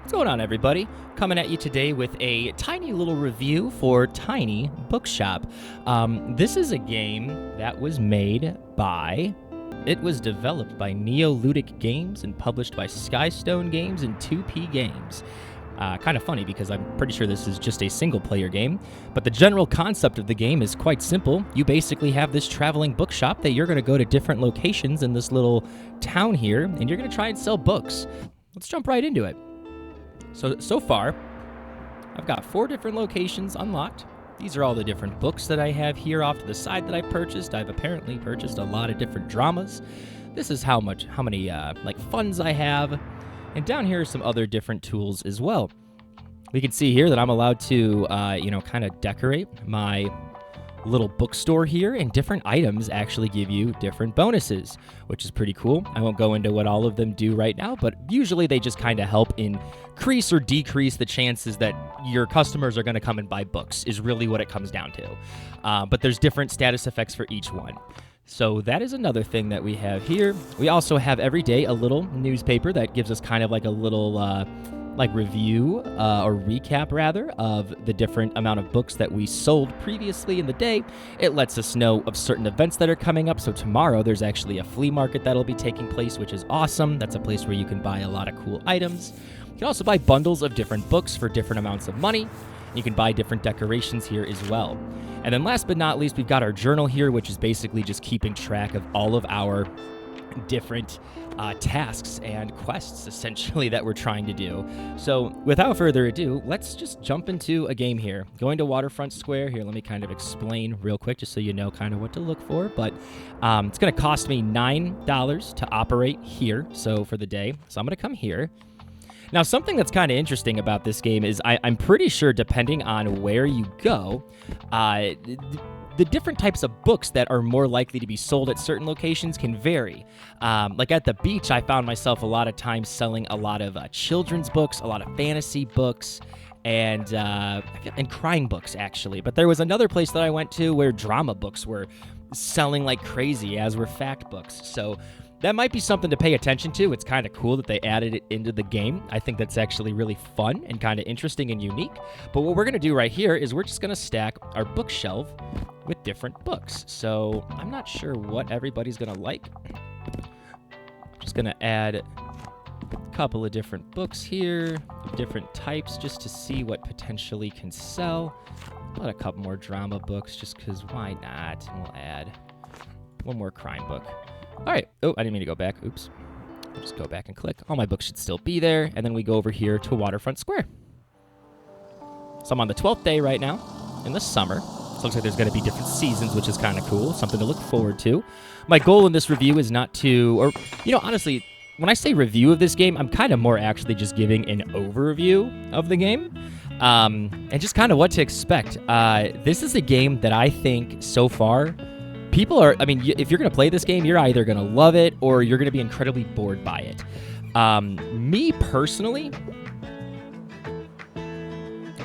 What's going on, everybody? Coming at you today with a tiny little review for Tiny Bookshop. This is a game that was made by... It was developed by Neoludic Games and published by Skystone Games and 2P Games. Kind of funny because I'm pretty sure this is just a single-player game, but the general concept of the game is quite simple. You basically have this traveling bookshop that you're going to go to different locations in this little town here, and you're going to try and sell books. Let's jump right into it. So far, I've got 4 different locations unlocked. These are all the different books that I have here off to the side that I purchased. I've apparently purchased a lot of different dramas. This is how many funds I have. And down here are some other different tools as well. We can see here that I'm allowed to, kind of decorate my little bookstore here, and different items actually give you different bonuses, which is pretty cool. I won't go into what all of them do right now, but usually they just kind of help increase or decrease the chances that your customers are going to come and buy books, is really what it comes down to. But there's different status effects for each one. So that is another thing that we have here. We also have every day a little newspaper that gives us kind of like a little review or recap rather of the different amount of books that we sold previously in the day. It lets us know of certain events that are coming up. So tomorrow there's actually a flea market that'll be taking place, which is awesome. That's a place where you can buy a lot of cool items. You can also buy bundles of different books for different amounts of money. You can buy different decorations here as well. And then last but not least, we've got our journal here, which is basically just keeping track of all of our different tasks and quests, essentially, that we're trying to do. So without further ado, let's just jump into a game here. Going to Waterfront Square here, let me kind of explain real quick just so you know kind of what to look for. But it's going to cost me $9 to operate here, so for the day. So I'm going to come here. Now, something that's kind of interesting about this game is I'm pretty sure, depending on where you go, the different types of books that are more likely to be sold at certain locations can vary. Like at the beach, I found myself a lot of times selling a lot of children's books, a lot of fantasy books, and crime books, actually. But there was another place that I went to where drama books were selling like crazy, as were fact books. So that might be something to pay attention to. It's kind of cool that they added it into the game. I think that's actually really fun and kind of interesting and unique. But what we're going to do right here is we're just going to stack our bookshelf with different books. So I'm not sure what everybody's going to like. Just going to add a couple of different books here, different types, just to see what potentially can sell. Put a couple more drama books just because why not? And we'll add one more crime book. All right. Oh, I didn't mean to go back. Oops. I'll just go back and click. All my books should still be there. And then we go over here to Waterfront Square. So I'm on the 12th day right now in the summer. So it looks like there's going to be different seasons, which is kind of cool. Something to look forward to. My goal in this review is not to, honestly, when I say review of this game, I'm kind of more actually just giving an overview of the game. And just kind of what to expect. This is a game that I think so far, people are, if you're going to play this game, you're either going to love it or you're going to be incredibly bored by it. Me personally,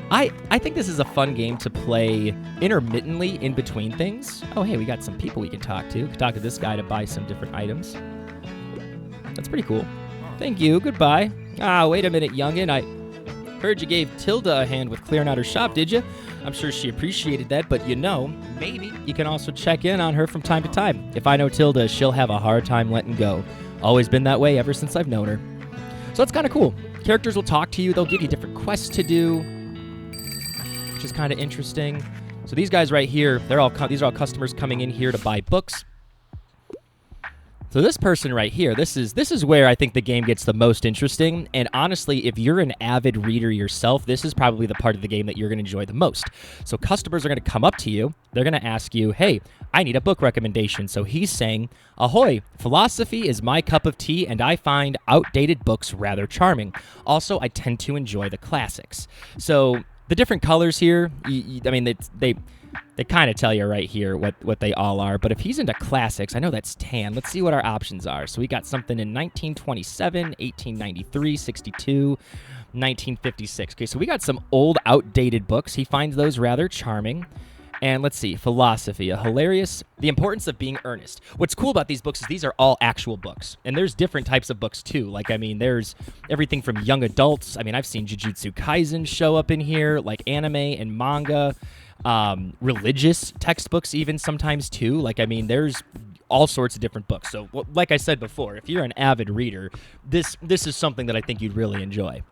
I think this is a fun game to play intermittently in between things. Oh, hey, we got some people we can talk to. We can talk to this guy to buy some different items. That's pretty cool. Thank you. Goodbye. Wait a minute, youngin'. I heard you gave Tilda a hand with clearing out her shop, did you? I'm sure she appreciated that, but maybe you can also check in on her from time to time. If I know Tilda, she'll have a hard time letting go. Always been that way ever since I've known her. So that's kind of cool. Characters will talk to you. They'll give you different quests to do, which is kind of interesting. So these guys right here, these are all customers coming in here to buy books. So this person right here, this is where I think the game gets the most interesting. And honestly, if you're an avid reader yourself, this is probably the part of the game that you're going to enjoy the most. So customers are going to come up to you. They're going to ask you, hey, I need a book recommendation. So he's saying, ahoy, philosophy is my cup of tea, and I find outdated books rather charming. Also, I tend to enjoy the classics. So the different colors here, they kind of tell you right here what they all are. But if he's into classics, I know that's tan. Let's see what our options are. So we got something in 1927, 1893, 62, 1956. Okay, so we got some old, outdated books. He finds those rather charming. And let's see, philosophy, the importance of being earnest. What's cool about these books is these are all actual books. And there's different types of books too. Like, I mean, there's everything from young adults. I mean, I've seen Jujutsu Kaisen show up in here, like anime and manga, religious textbooks even sometimes too. Like, I mean, there's all sorts of different books. So like I said before, if you're an avid reader, this is something that I think you'd really enjoy.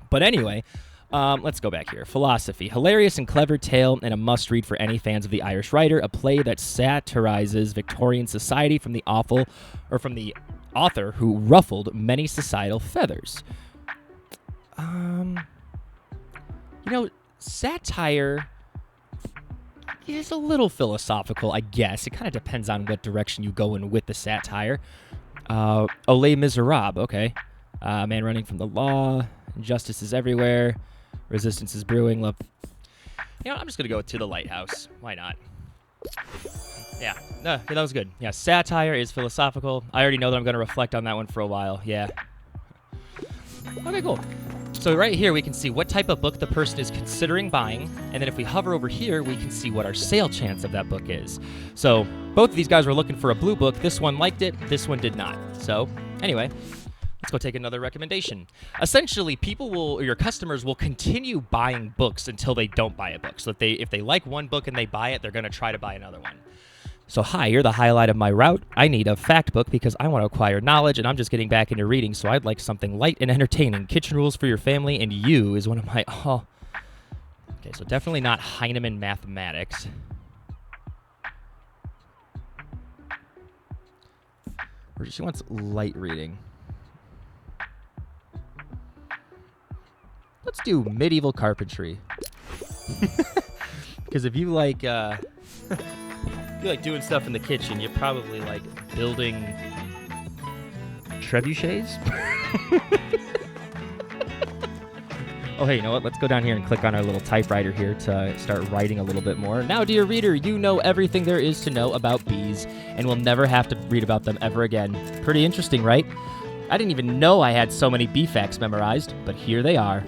But anyway, let's go back here. Philosophy. Hilarious and clever tale and a must-read for any fans of The Irish Writer, a play that satirizes Victorian society from the author who ruffled many societal feathers. Satire is a little philosophical, I guess. It kind of depends on what direction you go in with the satire. Les Miserables, okay. Man running from the law, injustice is everywhere, resistance is brewing, love. I'm just going to go To the Lighthouse. Why not? Yeah, that was good. Yeah, satire is philosophical. I already know that I'm going to reflect on that one for a while. Yeah. Okay, cool. So right here, we can see what type of book the person is considering buying, and then if we hover over here, we can see what our sale chance of that book is. So both of these guys were looking for a blue book. This one liked it. This one did not. So anyway, let's go take another recommendation. Essentially, your customers will continue buying books until they don't buy a book. So if they like one book and they buy it, they're going to try to buy another one. So hi, you're the highlight of my route. I need a fact book because I want to acquire knowledge, and I'm just getting back into reading, so I'd like something light and entertaining. Kitchen Rules for Your Family and You is one of my... Oh. Okay, so definitely not Heinemann Mathematics. She wants light reading. Let's do Medieval Carpentry. Because if you like... If you like doing stuff in the kitchen, you probably like building trebuchets. Oh, hey, you know what? Let's go down here and click on our little typewriter here to start writing a little bit more. Now, dear reader, you know everything there is to know about bees and will never have to read about them ever again. Pretty interesting, right? I didn't even know I had so many bee facts memorized, but here they are.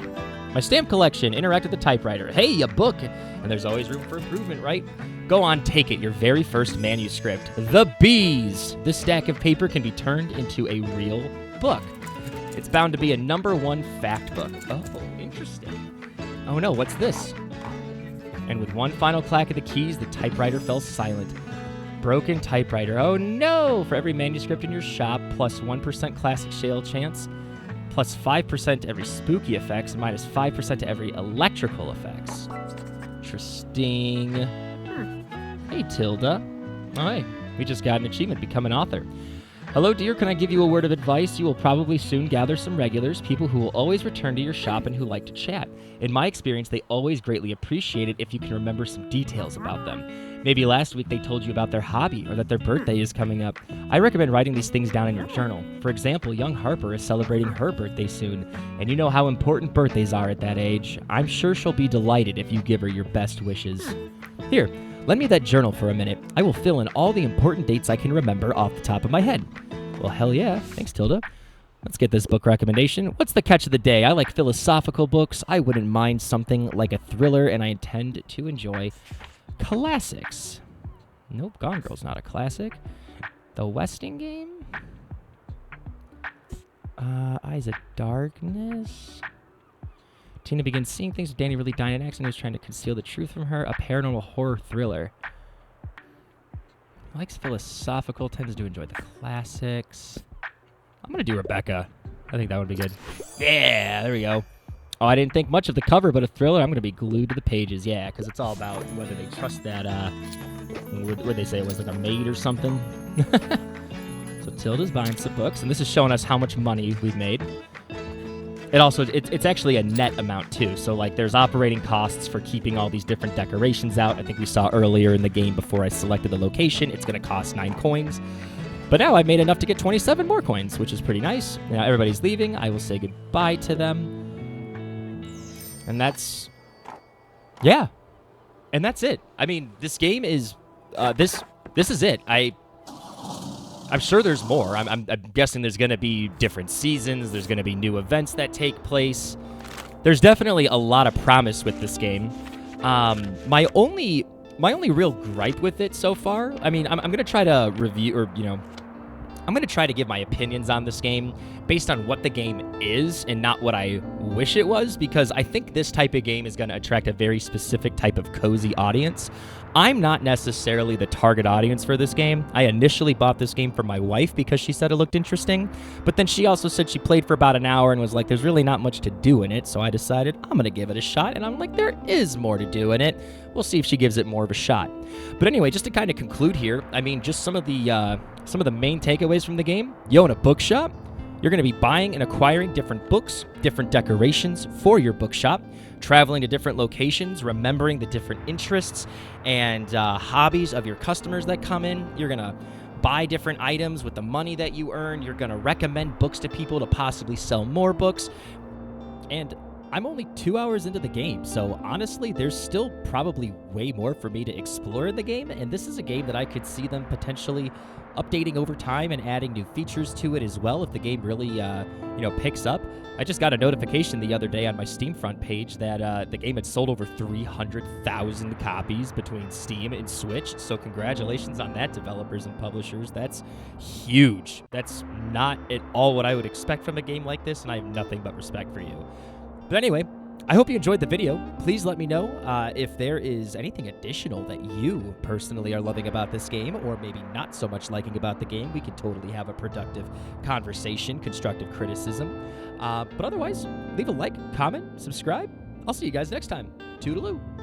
My stamp collection, Interact with the Typewriter. Hey, a book! And there's always room for improvement, right? Go on, take it, your very first manuscript. The Bees! This stack of paper can be turned into a real book. It's bound to be a #1 fact book. Oh, interesting. Oh no, what's this? And with one final clack of the keys, the typewriter fell silent. Broken typewriter. Oh no! For every manuscript in your shop, plus 1% classic sale chance, plus 5% to every spooky effects, and minus 5% to every electrical effects. Interesting. Hey, Tilda. Oh, hey. We just got an achievement, Become an Author. Hello, dear. Can I give you a word of advice? You will probably soon gather some regulars, people who will always return to your shop and who like to chat. In my experience, they always greatly appreciate it if you can remember some details about them. Maybe last week they told you about their hobby or that their birthday is coming up. I recommend writing these things down in your journal. For example, young Harper is celebrating her birthday soon, and you know how important birthdays are at that age. I'm sure she'll be delighted if you give her your best wishes. Here, lend me that journal for a minute. I will fill in all the important dates I can remember off the top of my head. Well, hell yeah. Thanks, Tilda. Let's get this book recommendation. What's the catch of the day? I like philosophical books. I wouldn't mind something like a thriller, and I intend to enjoy classics. Nope, Gone Girl's not a classic. The Westing Game? Eyes of Darkness? Tina begins seeing things. Danny really died in an accident. Who's trying to conceal the truth from her? A paranormal horror thriller. Likes philosophical. Tends to enjoy the classics. I'm going to do Rebecca. I think that would be good. Yeah, there we go. Oh, I didn't think much of the cover, but a thriller, I'm going to be glued to the pages. Yeah, because it's all about whether they trust that, what did they say? It was like a maid or something? So Tilda's buying some books, and this is showing us how much money we've made. It also, it's actually a net amount too. So like there's operating costs for keeping all these different decorations out. I think we saw earlier in the game before I selected the location, it's going to cost 9 coins. But now I've made enough to get 27 more coins, which is pretty nice. Now everybody's leaving. I will say goodbye to them. And that's, yeah. And that's it. I mean, this game is, this is it. I'm sure there's more. I'm guessing there's going to be different seasons. There's going to be new events that take place. There's definitely a lot of promise with this game. My only My only real gripe with it so far, I mean, I'm going to try to review, or, I'm going to try to give my opinions on this game based on what the game is and not what I wish it was, because I think this type of game is going to attract a very specific type of cozy audience. I'm not necessarily the target audience for this game. I initially bought this game for my wife because she said it looked interesting, but then she also said she played for about an hour and was like, there's really not much to do in it, so I decided I'm going to give it a shot, and I'm like, there is more to do in it. We'll see if she gives it more of a shot. But anyway, just to kind of conclude here, I mean, just some of the main takeaways from the game. You own a bookshop. You're going to be buying and acquiring different books, different decorations for your bookshop, traveling to different locations, remembering the different interests and hobbies of your customers that come in. You're going to buy different items with the money that you earn. You're going to recommend books to people to possibly sell more books. And I'm only 2 hours into the game, so honestly, there's still probably way more for me to explore in the game, and this is a game that I could see them potentially updating over time and adding new features to it as well if the game really, picks up. I just got a notification the other day on my Steam front page that the game had sold over 300,000 copies between Steam and Switch, so congratulations on that, developers and publishers. That's huge. That's not at all what I would expect from a game like this, and I have nothing but respect for you. But anyway, I hope you enjoyed the video. Please let me know if there is anything additional that you personally are loving about this game, or maybe not so much liking about the game. We can totally have a productive conversation, constructive criticism. But otherwise, leave a like, comment, subscribe. I'll see you guys next time. Toodaloo.